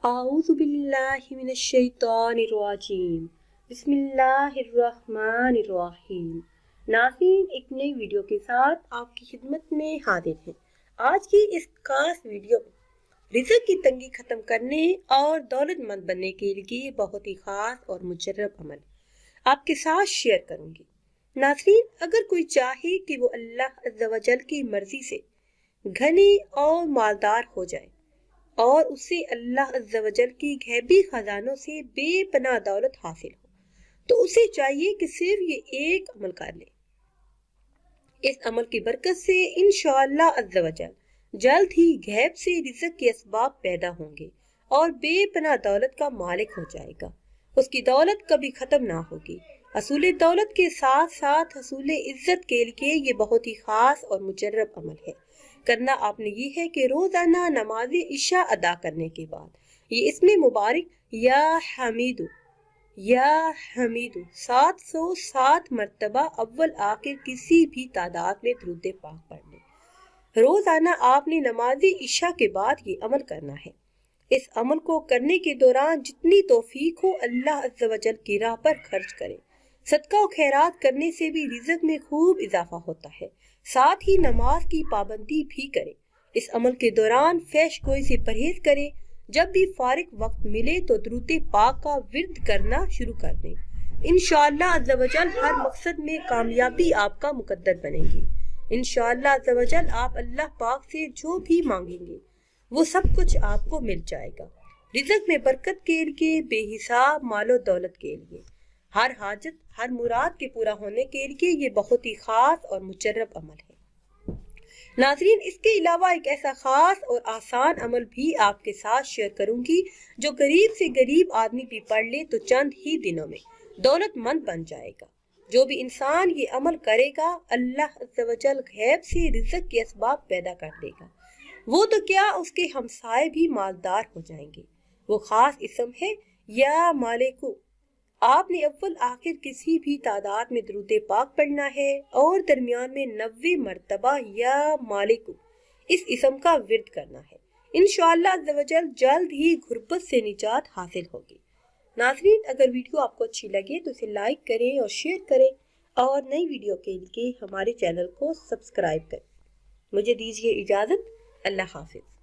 اعوذ باللہ من الشیطان الرجیم بسم اللہ الرحمن الرحیم۔ ناظرین، ایک نئی ویڈیو کے ساتھ آپ کی خدمت میں حاضر ہیں۔ آج کی اس خاص ویڈیو میں رزق کی تنگی ختم کرنے اور دولت مند بننے کے لیے بہت ہی خاص اور مجرب عمل آپ کے ساتھ شیئر کروں گی۔ ناظرین، اگر کوئی چاہے کہ وہ اللہ عز و جل کی مرضی سے گھنی اور مالدار ہو جائے اور اسے اللہ عز و جل کی غیبی خزانوں سے بے پناہ دولت حاصل ہو، تو اسے چاہیے کہ صرف یہ ایک عمل کر لے۔ اس عمل کی برکت سے انشاءاللہ عز و جل جلد ہی غیب سے رزق کے اسباب پیدا ہوں گے اور بے پناہ دولت کا مالک ہو جائے گا۔ اس کی دولت کبھی ختم نہ ہوگی۔ حصول دولت کے ساتھ ساتھ حصول عزت کے لیے یہ بہت ہی خاص اور مجرب عمل ہے۔ کرنا آپ نے یہ ہے کہ روزانہ نماز عشاء ادا کرنے کے بعد یہ اسم مبارک یا حمیدو 707 مرتبہ اول آخر کسی بھی تعداد میں درود پاک پڑھ لیں۔ روزانہ آپ نے نماز عشاء کے بعد یہ عمل کرنا ہے۔ اس عمل کو کرنے کے دوران جتنی توفیق ہو اللہ عز و جل کی راہ پر خرچ کریں۔ صدقہ و خیرات کرنے سے بھی رزق میں خوب اضافہ ہوتا ہے۔ ساتھ ہی نماز کی پابندی بھی کریں۔ اس عمل کے دوران فحش گوئی سے پرہیز کریں۔ جب بھی فارغ وقت ملے تو درود پاک کا ورد کرنا شروع کر دیں۔ انشاءاللہ عز و جل ہر مقصد میں کامیابی آپ کا مقدر بنے گی۔ انشاءاللہ عز و جل آپ اللہ پاک سے جو بھی مانگیں گے وہ سب کچھ آپ کو مل جائے گا۔ رزق میں برکت کے لیے، بے حساب مال و دولت کے لیے، ہر حاجت، ہر مراد کے پورا ہونے کے لیے یہ بہت ہی خاص اور مجرب عمل ہے۔ ناظرین، اس کے علاوہ ایک ایسا خاص اور آسان عمل بھی آپ کے ساتھ شیئر کروں گی جو غریب سے غریب آدمی بھی پڑھ لے تو چند ہی دنوں میں دولت مند بن جائے گا۔ جو بھی انسان یہ عمل کرے گا اللہ عز و جل غیب سے رزق کے اسباب پیدا کر دے گا۔ وہ تو کیا، اس کے ہمسائے بھی مالدار ہو جائیں گے۔ وہ خاص اسم ہے یا مالکو۔ آپ نے اول آخر کسی بھی تعداد میں درود پاک پڑھنا ہے اور درمیان میں 90 مرتبہ یا مالکو اس اسم کا ورد کرنا ہے۔ انشاءاللہ عز و جل جلد ہی غربت سے نجات حاصل ہوگی۔ ناظرین، اگر ویڈیو آپ کو اچھی لگے تو اسے لائک کریں اور شیئر کریں اور نئی ویڈیو کے لیے ہمارے چینل کو سبسکرائب کریں۔ مجھے دیجیے اجازت۔ اللہ حافظ۔